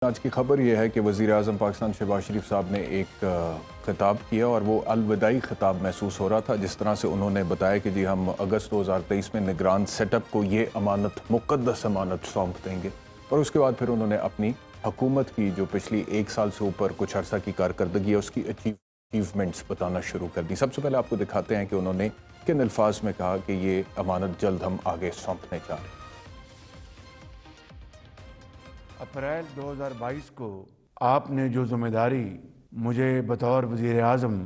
آج کی خبر یہ ہے کہ وزیر اعظم پاکستان شہباز شریف صاحب نے ایک خطاب کیا اور وہ الوداعی خطاب محسوس ہو رہا تھا، جس طرح سے انہوں نے بتایا کہ جی ہم اگست 2023 میں نگران سیٹ اپ کو یہ امانت، مقدس امانت سونپ دیں گے، اور اس کے بعد پھر انہوں نے اپنی حکومت کی جو پچھلی ایک سال سے اوپر کچھ عرصہ کی کارکردگی ہے اس کی اچیومنٹس بتانا شروع کر دی۔ سب سے پہلے آپ کو دکھاتے ہیں کہ انہوں نے کن الفاظ میں کہا کہ یہ امانت جلد ہم آگے سونپنے جا رہے ہیں۔ اپریل 2022 کو آپ نے جو ذمہ داری مجھے بطور وزیر اعظم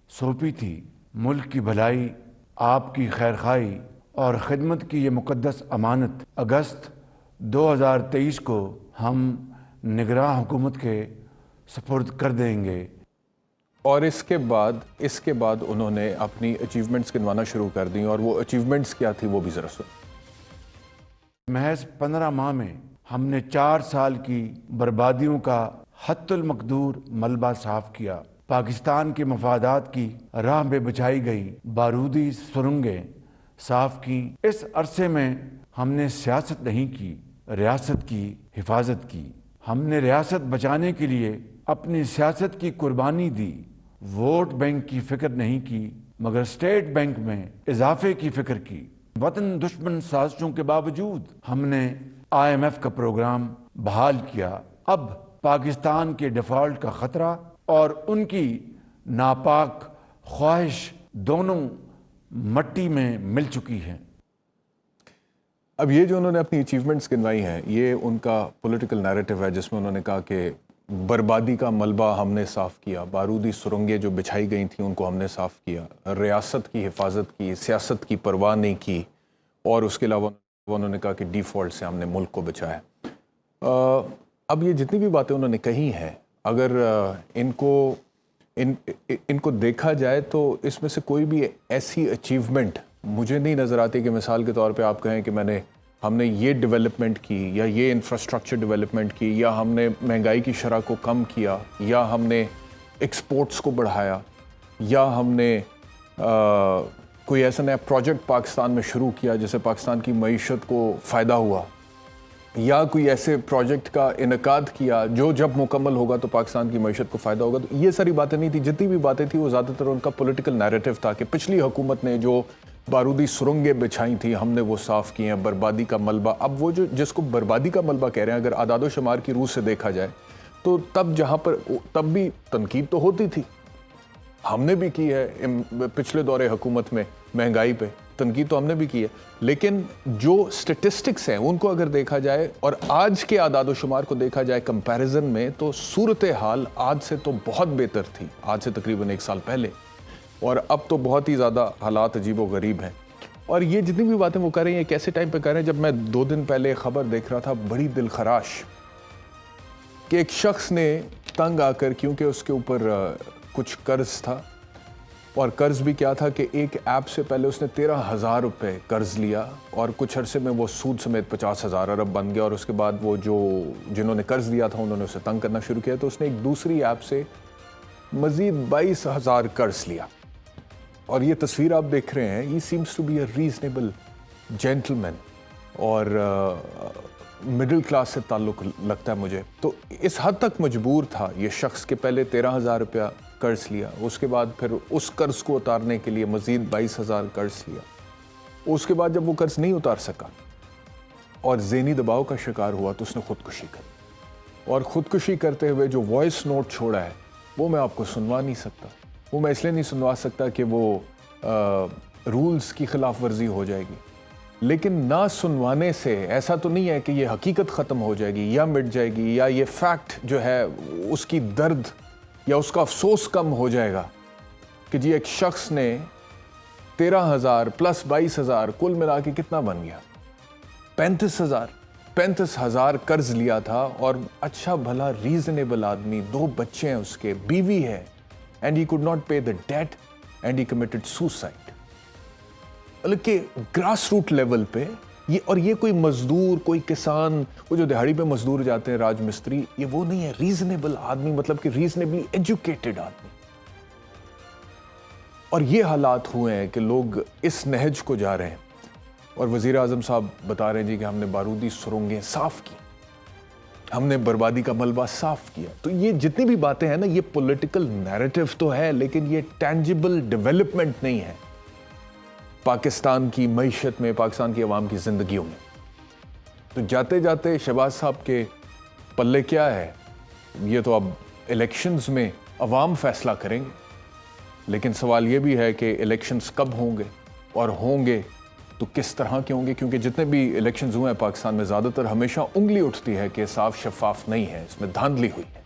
سونپی تھی، ملک کی بھلائی، آپ کی خیرخواہی اور خدمت کی یہ مقدس امانت اگست 2023 کو ہم نگراں حکومت کے سپرد کر دیں گے۔ اور اس کے بعد انہوں نے اپنی اچیومنٹس گنوانا شروع کر دیں، اور وہ اچیومنٹس کیا تھی وہ بھی ذرا سن۔ محض 15 ماہ میں ہم نے 4 سال کی بربادیوں کا حت المقدور ملبہ صاف کیا، پاکستان کے مفادات کی راہ میں بچھائی گئی بارودی سرنگیں صاف کی۔ اس عرصے میں ہم نے سیاست نہیں کی، ریاست کی حفاظت کی۔ ہم نے ریاست بچانے کے لیے اپنی سیاست کی قربانی دی، ووٹ بینک کی فکر نہیں کی مگر اسٹیٹ بینک میں اضافے کی فکر کی۔ وطن دشمن سازشوں کے باوجود ہم نے IMF کا پروگرام بحال کیا۔ اب پاکستان کے ڈیفالٹ کا خطرہ اور ان کی ناپاک خواہش دونوں مٹی میں مل چکی ہیں۔ اب یہ جو انہوں نے اپنی اچیومنٹس گنوائی ہیں، یہ ان کا پولیٹیکل نیریٹو ہے، جس میں انہوں نے کہا کہ بربادی کا ملبہ ہم نے صاف کیا، بارودی سرنگیں جو بچھائی گئی تھیں ان کو ہم نے صاف کیا، ریاست کی حفاظت کی، سیاست کی پرواہ نہیں کی، اور اس کے علاوہ انہوں نے کہا کہ ڈیفالٹ سے ہم نے ملک کو بچایا۔ اب یہ جتنی بھی باتیں انہوں نے کہی ہیں، اگر ان کو دیکھا جائے تو اس میں سے کوئی بھی ایسی اچیومنٹ مجھے نہیں نظر آتی کہ مثال کے طور پہ آپ کہیں کہ ہم نے یہ ڈیولپمنٹ کی، یا یہ انفراسٹرکچر ڈیولپمنٹ کی، یا ہم نے مہنگائی کی شرح کو کم کیا، یا ہم نے ایکسپورٹس کو بڑھایا، یا ہم نے کوئی ایسا نیا پروجیکٹ پاکستان میں شروع کیا جس سے پاکستان کی معیشت کو فائدہ ہوا، یا کوئی ایسے پروجیکٹ کا انعقاد کیا جو جب مکمل ہوگا تو پاکستان کی معیشت کو فائدہ ہوگا۔ تو یہ ساری باتیں نہیں تھی، جتنی بھی باتیں تھیں وہ زیادہ تر ان کا پولیٹیکل نیریٹو تھا کہ پچھلی حکومت نے جو بارودی سرنگیں بچھائی تھیں ہم نے وہ صاف کی ہیں، بربادی کا ملبہ۔ اب وہ جس کو بربادی کا ملبہ کہہ رہے ہیں، اگر اعداد و شمار کی روح سے دیکھا جائے تو تب بھی تنقید تو ہوتی تھی، ہم نے بھی کی ہے پچھلے دور حکومت میں مہنگائی پہ تنقید تو ہم نے بھی کی ہے، لیکن جو سٹیٹسٹکس ہیں ان کو اگر دیکھا جائے اور آج کے اعداد و شمار کو دیکھا جائے کمپیریزن میں، تو صورتحال آج سے تو بہت بہتر تھی، آج سے تقریباً 1 سال پہلے، اور اب تو بہت ہی زیادہ حالات عجیب و غریب ہیں۔ اور یہ جتنی بھی باتیں وہ کر رہے ہیں کیسے ٹائم پہ کر رہے ہیں؟ جب میں 2 دن پہلے خبر دیکھ رہا تھا، بڑی دل خراش، کہ ایک شخص نے تنگ آ کر، کیونکہ اس کے اوپر کچھ قرض تھا، اور قرض بھی کیا تھا کہ ایک ایپ سے پہلے اس نے 13,000 روپے قرض لیا، اور کچھ عرصے میں وہ سود سمیت 50,000 ارب بن گیا، اور اس کے بعد وہ جنہوں نے قرض دیا تھا انہوں نے اسے تنگ کرنا شروع کیا، تو اس نے ایک دوسری ایپ سے مزید 22,000 قرض لیا۔ اور یہ تصویر آپ دیکھ رہے ہیں، یہ seems to be a reasonable gentleman, اور مڈل کلاس سے تعلق لگتا ہے مجھے۔ تو اس حد تک مجبور تھا یہ شخص کہ پہلے 13,000 روپیہ قرض لیا، اس کے بعد پھر اس قرض کو اتارنے کے لیے مزید 22,000 قرض لیا، اس کے بعد جب وہ قرض نہیں اتار سکا اور ذہنی دباؤ کا شکار ہوا تو اس نے خودکشی کی، اور خودکشی کرتے ہوئے جو وائس نوٹ چھوڑا ہے وہ میں آپ کو سنوا نہیں سکتا۔ وہ میں اس لیے نہیں سنوا سکتا کہ وہ رولز کی خلاف ورزی ہو جائے گی، لیکن نہ سنوانے سے ایسا تو نہیں ہے کہ یہ حقیقت ختم ہو جائے گی یا مٹ جائے گی، یا یہ فیکٹ جو ہے اس کی درد یا اس کا افسوس کم ہو جائے گا کہ جی ایک شخص نے 13,000 پلس 22,000 کل ملا کے کتنا بن گیا، 35,000 قرض لیا تھا، اور اچھا بھلا ریزنیبل آدمی، 2 بچے ہیں اس کے، بیوی ہے، and he could not pay the debt and he committed suicide۔ مطلب کہ گراس روٹ لیول پہ یہ کوئی مزدور، کوئی کسان، وہ جو دہاڑی پہ مزدور جاتے ہیں، راج مستری، یہ وہ نہیں ہے، ریزنیبل آدمی، مطلب کہ ریزنیبلی ایجوکیٹڈ آدمی۔ اور یہ حالات ہوئے ہیں کہ لوگ اس نہج کو جا رہے ہیں، اور وزیر اعظم صاحب بتا رہے ہیں جی کہ ہم نے بارودی سرنگیں صاف کی۔ ہم نے بربادی کا ملبہ صاف کیا. تو یہ جتنی بھی باتیں ہیں نا یہ پولیٹیکل نیریٹو تو ہے لیکن یہ ٹینجیبل ڈیولپمنٹ نہیں ہے پاکستان کی معیشت میں, پاکستان کی عوام کی زندگیوں میں. تو جاتے جاتے شہباز صاحب کے پلے کیا ہے یہ تو اب الیکشنز میں عوام فیصلہ کریں گے, لیکن سوال یہ بھی ہے کہ الیکشنز کب ہوں گے اور ہوں گے تو کس طرح کے ہوں گے, کیونکہ جتنے بھی الیکشنز ہوئے ہیں پاکستان میں زیادہ تر ہمیشہ انگلی اٹھتی ہے کہ صاف شفاف نہیں ہے, اس میں دھاندلی ہوئی ہے.